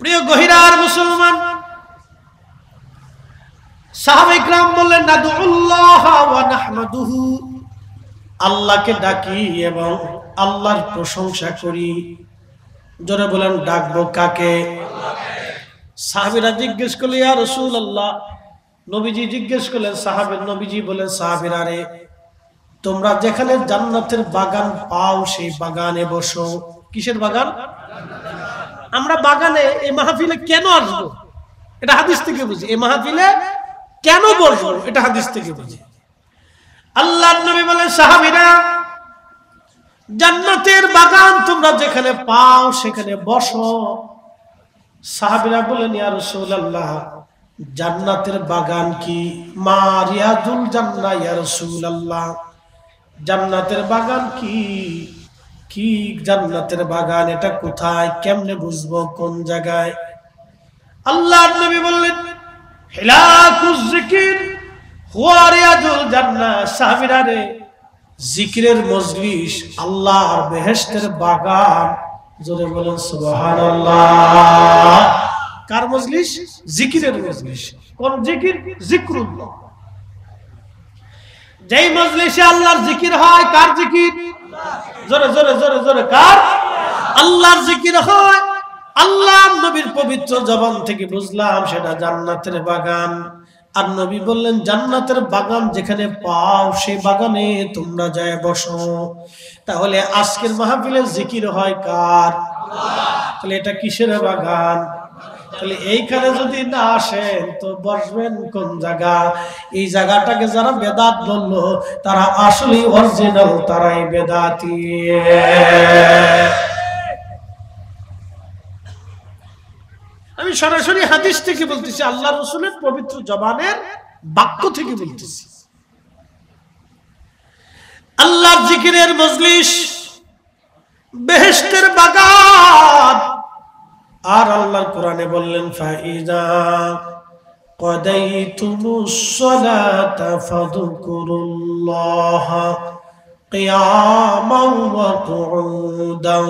প্রিয় গহিরার মুসলমান, সাহাবায়ে কিরাম বললেন নাদুল্লাহ ওয়া নাহমাদুহু, আল্লাহকে ডাকি এবং আল্লাহর প্রশংসা করি। জোরে বলেন ডাকবো কাকে? সাহাবীরা জিজ্ঞেস করলেন ইয়া রাসূলুল্লাহ, নবীজি জিজ্ঞেস করলেন নবীজি বলেন সাহাবীরা রে, তোমরা যেখানে জান্নাতের বাগান পাও সেই বাগানে বসো। কিসের বাগান? আমরা বাগানে এই মাহফিলে কেন আসবো এটা হাদিস থেকে বুঝি। এই মাহফিলে কেন বসবো এটা হাদিস থেকে বুঝি। আল্লাহর নবী বলেন সাহাবীরা, জান্নাতের বাগান তোমরা যেখানে পাও সেখানে বসো। সাহাবীরা বলেন ইয়া রাসূলুল্লাহ, জান্নাতের বাগান কি? মা রিয়াদুল জান্নাহ ইয়া রাসূলুল্লাহ, জান্নাতের বাগান কি? কি জান্নাতের বাগান? এটা কোথায়? কেমনে বুঝবো? কোন জায়গায়? আল্লাহর নবী বললেন হিলাকুজ যিকির হুয়া রিয়াদুল জান্নাহ। সাহাবীরা রে, জিকিরের মজলিস আল্লাহর বেহেশতের বাগান। জোরে বলেন সুবহানাল্লাহ। কার মজলিস? জিকিরের মজলিস। কোন জিকির? জিকরুল্লাহ। যেই মজলিসে আল্লাহর জিকির হয়, কার জিকির? জোরে জোরে জোরে জোরে কার? আল্লাহর জিকির হয়। আল্লাহর নবীর পবিত্র জবান থেকে বুঝলাম সেটা জান্নাতের বাগান। আর নবী বললেন জান্নাতের বাগান যেখানে পাও সেই বাগানে তোমরা যায় বসো। তাহলে আজকের মাহফিলে জিকির হয় কার? তাহলে এটা কিসের বাগান? তাহলে এইখানে যদি না আসেন তো বসবেন কোন জায়গা? এই জায়গাটাকে যারা বেদাত বললো তারা আসলে অরিজিনাল, তারাই বেদাতি। আমি সরাসরি হাদিস থেকে বলতেছি, আল্লাহ রাসূলের পবিত্র জবানের বাক্য থেকে বলতেছি। আল্লাহর জিকিরের মজলিস বেহেশতের বাগান। আর আল্লাহর কোরআনে বললেন ফাইজা কাদাইতুমুস সালাতা ফাযকুরুল্লাহ কিয়ামান ওয়া কুউদান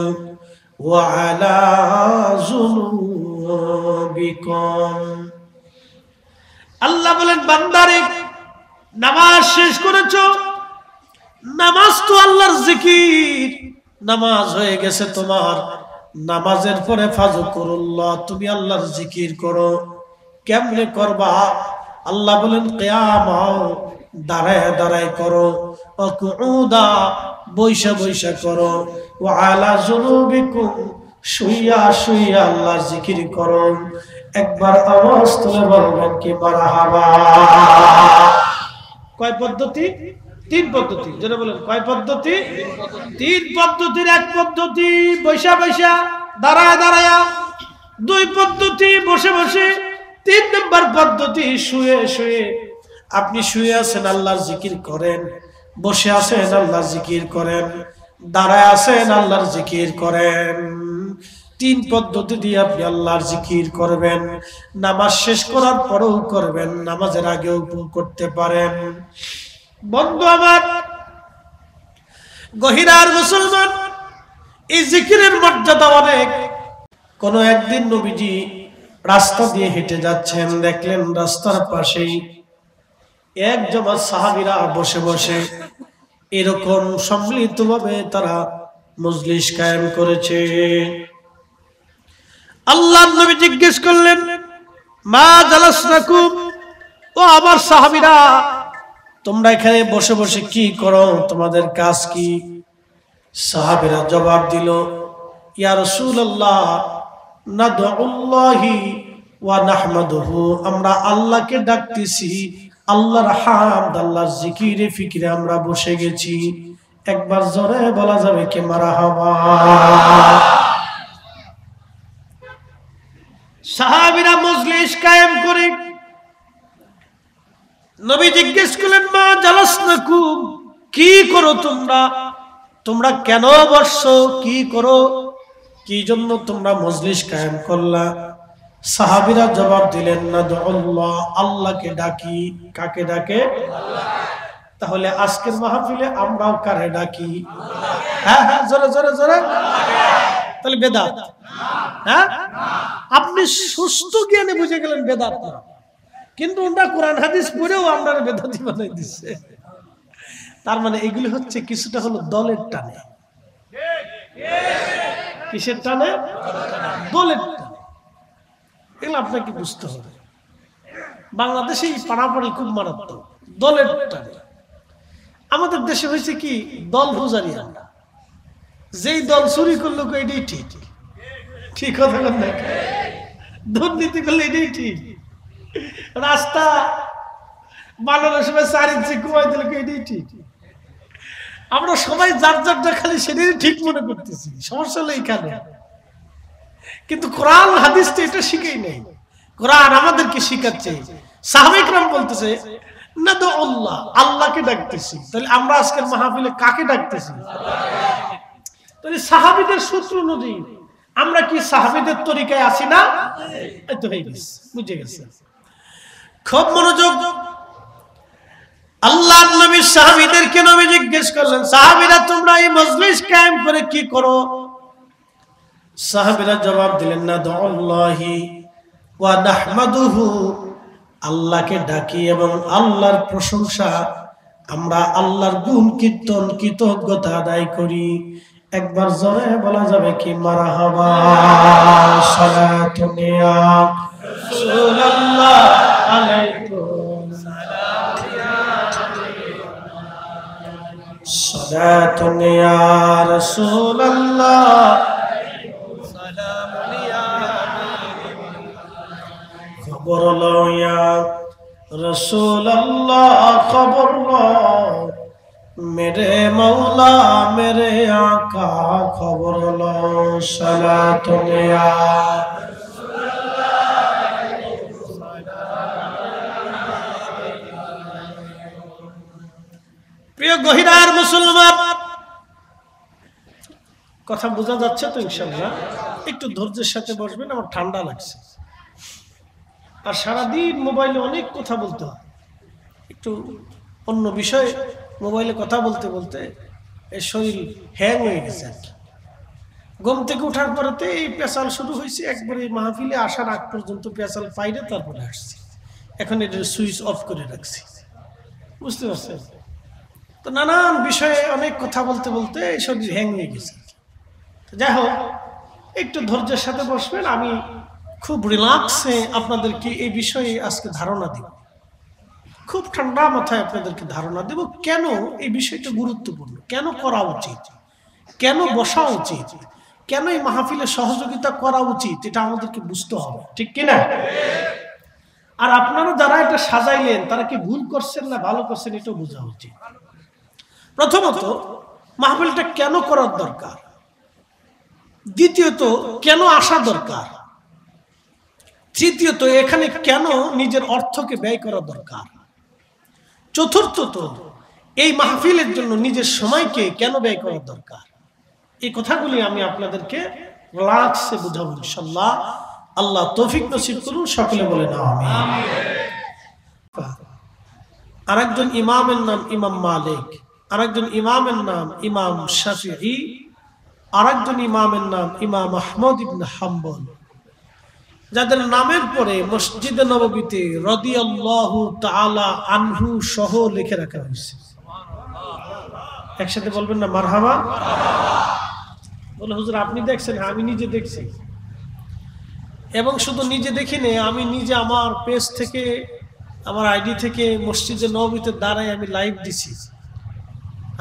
ওয়া আলা যুনুবিকুম। আল্লাহ বলেন বান্দারে, নামাজ শেষ করেছো, নামাজ তো আল্লাহর জিকির, নামাজ হয়ে গেছে তোমার। নামাজের পরে ফাযকুরুল্লাহ, তুমি আল্লাহর জিকির করো। কেমনে করবা? আল্লাহ বলেন কিয়ামাও, দাঁড়ায় দাঁড়ায় করো, ওয়া কুউদা, বৈশা বৈশা করো, ওয়া আলা যুনুবিকুম, শুইয়া শুইয়া আল্লাহর জিকির করো। একবার আওয়াজ তুলে বলবেন কি মারহাবা। কয় পদ্ধতি? তিন পদ্ধতি। যেটা বলেন কয় পদ্ধতি? তিন পদ্ধতির এক পদ্ধতি বৈশা বৈশা, দাঁড়ায় দাঁড়ায়া। দুই পদ্ধতি বসে বসে। তিন নম্বর পদ্ধতি শুয়ে শুয়ে। আপনি শুয়ে আছেন আল্লাহর জিকির করেন, বসে আছেন আল্লাহর জিকির করেন, দাঁড়ায় আছেন আল্লাহর জিকির করেন। তিন পদ্ধতি দিয়ে আপনি আল্লাহর জিকির করবেন। নামাজ শেষ করার পরেও করবেন, নামাজের আগেও করতে পারেন। বন্ধু আমার, গহিরার মুসলমান, এই জিকিরের মর্যাদা অনেক। কোন একদিন নবীজি রাস্তা দিয়ে হেঁটে যাচ্ছেন, দেখলেন রাস্তার পাশেই এক জমাত সাহাবীরা বসে বসে এরকম সম্মিলিতভাবে তারা মজলিস কায়েম করেছে। আল্লাহর নবী জিজ্ঞেস করলেন মা জালাসনাকুম, ও আমার সাহাবীরা, তোমরা এখানে বসে বসে কি করো? তোমাদের কাজ কি? সাহাবীরা জবাব দিল ইয়া রাসূলুল্লাহ নাদউল্লাহি ওয়া নাহমাদুহু, আমরা আল্লাহকে ডাকতেছি, আল্লাহর হামদ, আল্লাহর জিকিরে ফিকিরে আমরা বসে গেছি। একবার জোরে বলা যাবে কি মারহাবা? সাহাবীরা মজলিস কায়েম করে নবী জিজ্ঞেস করলেন মা জালাসনাকুম, কি করো তোমরা? তোমরা কেন বসছো? কি করো? কি জন্য তোমরা মজলিস কায়েম করলা? সাহাবীরা জবাব দিলেন নাদউল্লাহ, আল্লাহকে ডাকি। কাকে ডাকে? তাহলে আজকের মাহফিলে আমরাও কারে ডাকি? হ্যাঁ হ্যাঁ, জোরে জোরে জোরে। তাহলে বেদাত? হ্যাঁ, আপনি আপনি সুস্থ জ্ঞানে বুঝে গেলেন বেদাত না, কিন্তু ওটা কোরআন হাদিস পড়েও আপনার বেদাতি বানাই দিচ্ছে। তার মানে এগুলি হচ্ছে কিছুটা হলো দলের টানে। কিসের টানে? দলের টানে। এগুলো আপনাকে বুঝতে হবে। বাংলাদেশে এই পাড়াপাড়ি খুব মারাত্মক, দলের টানে। আমাদের দেশে হয়েছে কি, দল পূজারি আমরা, যেই দল চুরি করলো এটাই ঠিক, ঠিক কথা বল না, দুর্নীতি করলে এটাই ঠিক, রাস্তা বানানোর সময় 4 ইঞ্চি কুমাই দিলে এটাই ঠিক। আমরা সবাই যার যারটা খালি সেটাই ঠিক মনে করতেছি, সমস্যা হলো এইখানে। কিন্তু কোরআন হাদিস তো এটা শিখেই নেই। কোরআন আমাদেরকে শিখাচ্ছে, সাহাবায়ে কেরাম বলতেছে না তো আল্লাহ, আল্লাহকে ডাকতেছি। তাহলে আমরা আজকের মাহফিলে কাকে ডাকতেছি? তাহলে সাহাবীদের সূত্র অনুযায়ী আমরা কি সাহাবীদের তরিকায় আছি না? এই তো হয়ে গেছে, বুঝে গেছে। খুব মনোযোগ। আল্লাহর নবী সাহাবীদেরকে নবী জিজ্ঞেস করলেন, সাহাবীরা তোমরা এই মজলিস কায়েম করে কি করো? সাহাবীরা জবাব দিলেন, না দুআল্লাহি ওয়া নাহমাদুহু, আল্লাহকে ডাকি এবং আল্লাহর প্রশংসা, আমরা আল্লাহর গুণ কীর্তন কৃতজ্ঞতা আদায় করি। একবার জোরে বলা যাবে কি মারহাবা, সালাতুন ইয়া রাসূলুল্লাহ আলাইকুম সালাম ইয়া সালাতুন ইয়া রাসূলুল্লাহ সালাম ইয়া খবর লও ইয়া রাসূলুল্লাহ, খবর লও मेरे मौला मेरे आका, खबर लो सलातुन या প্রিয় গহিরার মুসলমান, কথা বোঝা যাচ্ছে তো ইনশাআল্লাহ? একটু ধৈর্যের সাথে বসবেন, আমার ঠান্ডা লাগছে। আর সারাদিন মোবাইলে অনেক কথা বলতে হয়, একটু অন্য বিষয়ে মোবাইলে কথা বলতে বলতে এই শরীর হ্যাং হয়ে গেছে। ঘুম থেকে ওঠার পরেতে এই পেশাল শুরু হয়েছে, একবারে মাহফিলে আসার আগ পর্যন্ত পেশাল পাইলে তারপরে আসছি। এখন এটা সুইচ অফ করে রাখছি, বুঝতে পারছেন তো? নানান বিষয়ে অনেক কথা বলতে বলতে এই শরীর হ্যাং হয়ে গেছে। যাই হোক, একটু ধৈর্যের সাথে বসবেন, আমি খুব রিল্যাক্সে আপনাদেরকে এই বিষয়ে আজকে ধারণা দিব, খুব ঠান্ডা মাথায় আপনাদেরকে ধারণা দেব কেন এই বিষয়টা গুরুত্বপূর্ণ, কেন করা উচিত, কেন বসা উচিত, কেন এই মাহফিলে সহযোগিতা করা উচিত, এটা আমাদেরকে বুঝতে হবে, ঠিক কিনা? আর আপনারা যারা এটা সাজাইলেন তারা কি ভুল করছেন না ভালো করছেন এটাও বোঝা উচিত। প্রথমত মাহফিলটা কেন করার দরকার, দ্বিতীয়ত কেন আসা দরকার, তৃতীয়ত এখানে কেন নিজের অর্থকে ব্যয় করা দরকার, চতুর্থত এই মাহফিলের জন্য নিজের সময়কে কেন ব্যয় করা দরকার। এই কথাগুলি আমি আপনাদেরকে রিল্যাক্সে বুঝাবো ইনশাআল্লাহ। আল্লাহ তৌফিক নসিব করুন, সকলে বলেন আমিন। আরেকজন ইমামের নাম ইমাম মালিক, আরেকজন ইমামের নাম ইমাম শাফিঈ, আরেকজন ইমামের নাম ইমাম আহমদ ইবনে হাম্বল, যাদের নামের পরে মসজিদে নববীতে রাদিয়াল্লাহু তাআলা আনহু সহ লিখে রাখা হয়েছে। একসাথে বলবেন না মারহাবা? বলে হুজুর আপনি দেখছেন? হ্যাঁ, আমি নিজে দেখছি, এবং শুধু নিজে দেখিনি, আমি নিজে আমার পেজ থেকে, আমার আইডি থেকে মসজিদে নববীতে দাঁড়ায় আমি লাইভ দিছি।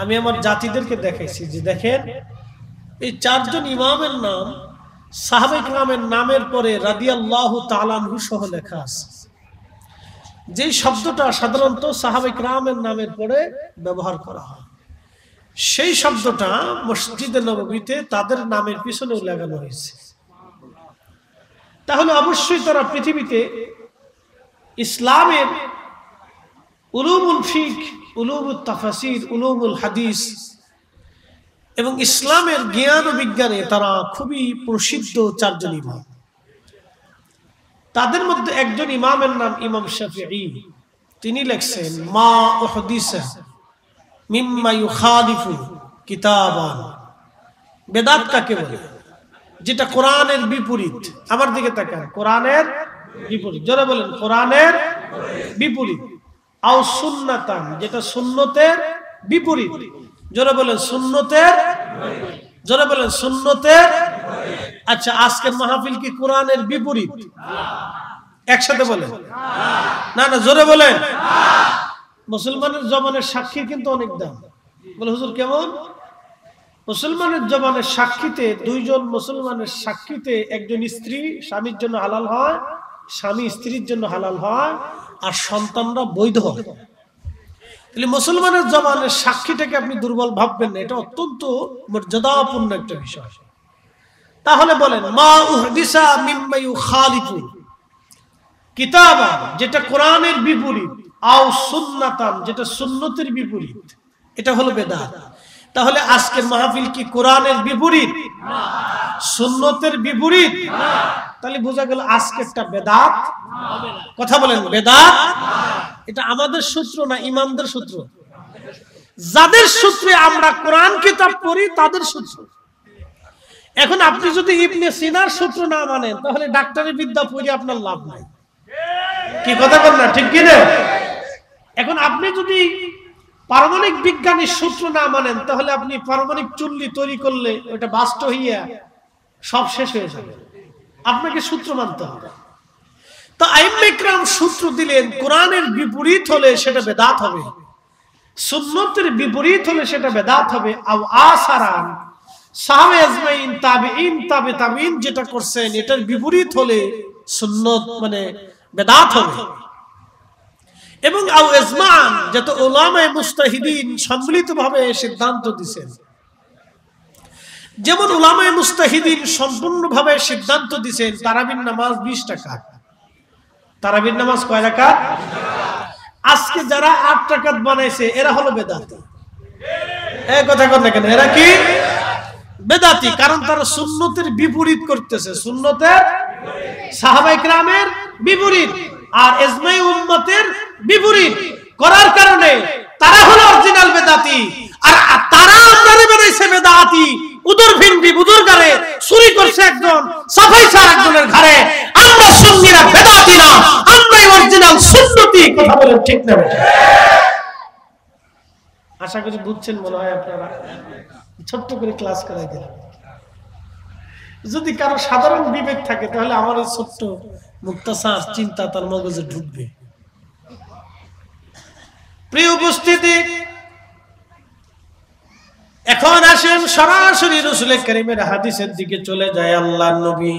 আমি আমার জাতিদেরকে দেখাইছি যে দেখেন এই 4 জন ইমামের নাম সাহাবায়ে কেরামের নামের পরে রাদিয়াল্লাহু তাআলা আনহু সহ লেখা আছে। যেই শব্দটা সাধারণত সাহাবায়ে কেরামের নামের পরে ব্যবহার করা হয়, সেই শব্দটা মসজিদে নববীতে তাদের নামের পিছনেও লাগানো হয়েছে। তাহলে অবশ্যই তারা পৃথিবীতে ইসলামের উলুমুল ফিক, উলুমুত তাফসীর, উলুমুল হাদিস এবং ইসলামের জ্ঞান ও বিজ্ঞানে তারা খুবই প্রসিদ্ধ 4 জন ইমাম। তাদের মধ্যে একজন ইমামের নাম ইমাম শাফিঈ। তিনি লেখছেন মা উহদিসা মিম্মা ইউখালিফু কিতাবান। বেদাত কাকে বলে? যেটা কোরআনের বিপরীত। আমার দিকে তাকান, কোরআনের বিপরীত, জোরে বলেন কোরআনের বিপরীত। আও সুন্নাতান, যেটা সুন্নতের বিপরীত, জোরে বলেন সুন্নতের, জোরে বলেন সুন্নতের। আচ্ছা, আজকের মাহফিল কি কোরআনের বিপরীত? একসাথে বলেন না, না জোরে বলেন। মুসলমানের জবানের সাক্ষী কিন্তু অনেক দাম। বলে হুজুর কেমন? মুসলমানের জবানের সাক্ষীতে, দুইজন মুসলমানের সাক্ষীতে একজন স্ত্রী স্বামীর জন্য হালাল হয়, স্বামী স্ত্রীর জন্য হালাল হয়, আর সন্তানরা বৈধ হয়। তাহলে মুসলমানের জবানের সাক্ষীটাকে আপনি দুর্বল ভাববেন না, এটা অত্যন্ত মর্যাদাপূর্ণ একটা বিষয়। তাহলে বলেন মা উহদিসা মিম্মা ইউখালিফু কিতাবান, যেটা কোরআনের বিপরীত, আও সুন্নাতান, যেটা সুন্নতের বিপরীত, এটা হলো বেদাত। তাহলে আজকের মাহফিল কি কোরআনের বিপরীত না, সুন্নতের বিপরীত না? তাহলে বোঝা গেল আজকেরটা বেদাত হবে না। কথা বলেন বেদাত। এটা আমাদের সূত্র না, ইমামদের সূত্র। যাদের সূত্রে আমরা কোরআন কিতাব পড়ি তাদের সূত্র। এখন আপনি যদি ইবনে সিনার সূত্র না মানেন, তাহলে ডাক্তারি বিদ্যা পড়ে আপনার লাভ নাই। কি কথা বল না, ঠিক কিনা? এখন আপনি যদি পারমাণবিক বিজ্ঞানীর সূত্র না মানেন, তাহলে আপনি পারমাণবিক চুল্লি তৈরি করলে ওটা বাস্ট হইয়া সব শেষ হয়ে যাবে। আপনাকে সূত্র মানতে হবে। তো আইম্মে ইকরাম সূত্র দিলেন, কোরআনের বিপরীত হলে সেটা বেদাত হবে, সুন্নতের বিপরীত হলে সেটা বেদাত হবে। আও আসারান, সাহাবে আজমাইন, তাবেঈন, তাবে তাবেঈন যেটা করছেন এটার বিপরীত হলে সুন্নত মানে বেদাত হবে। এবং আও ইজমান, যেটা উলামায়ে মুস্তাহিদিন সম্মিলিতভাবে সিদ্ধান্ত দিয়েছেন। যেমন উলামায়ে মুস্তাহিদিন সম্পূর্ণভাবে সিদ্ধান্ত দিয়েছেন তারাবির নামাজ 20 রাকাত। তারাবির নামাজ কয় রাকাত? আজকে যারা 8 রাকাত বানাইছে এরা হলো বেদাতি। এই কথা কর না কেন? এরা কি বেদাতি? কারণ তারা সুন্নতের বিপরীত করতেছে, সুন্নতের সাহাবায়ে কেরামের বিপরীত আর ইজমাই উম্মতের বিপরীত করার কারণে তারা হলো অরিজিনাল বেদাতি। আর তারা আমরারে বানাইছে বেদাতি। উদর ভিন্ডি বুদুর ঘরে চুরি করছে একজন, সাফাই সার একজনের ঘরে। আমরা সুন্নিরা বেদাতি না, আমরাই অরিজিনাল সুন্নতি। কথা বলেন ঠিক না? আশা করি বুঝছেন মনে হয় আপনারা। ছোট্ট করে ক্লাস করাই দিলাম। যদি কারো সাধারণ বিবেক থাকে তাহলে আমার এই ছোট্ট মুক্তাসার চিন্তা তার মগজে ঢুকবে। প্রিয় উপস্থিতি, এখন আসেন সরাসরি রাসূল কারীমের হাদিসের দিকে চলে যায়। আল্লাহর নবী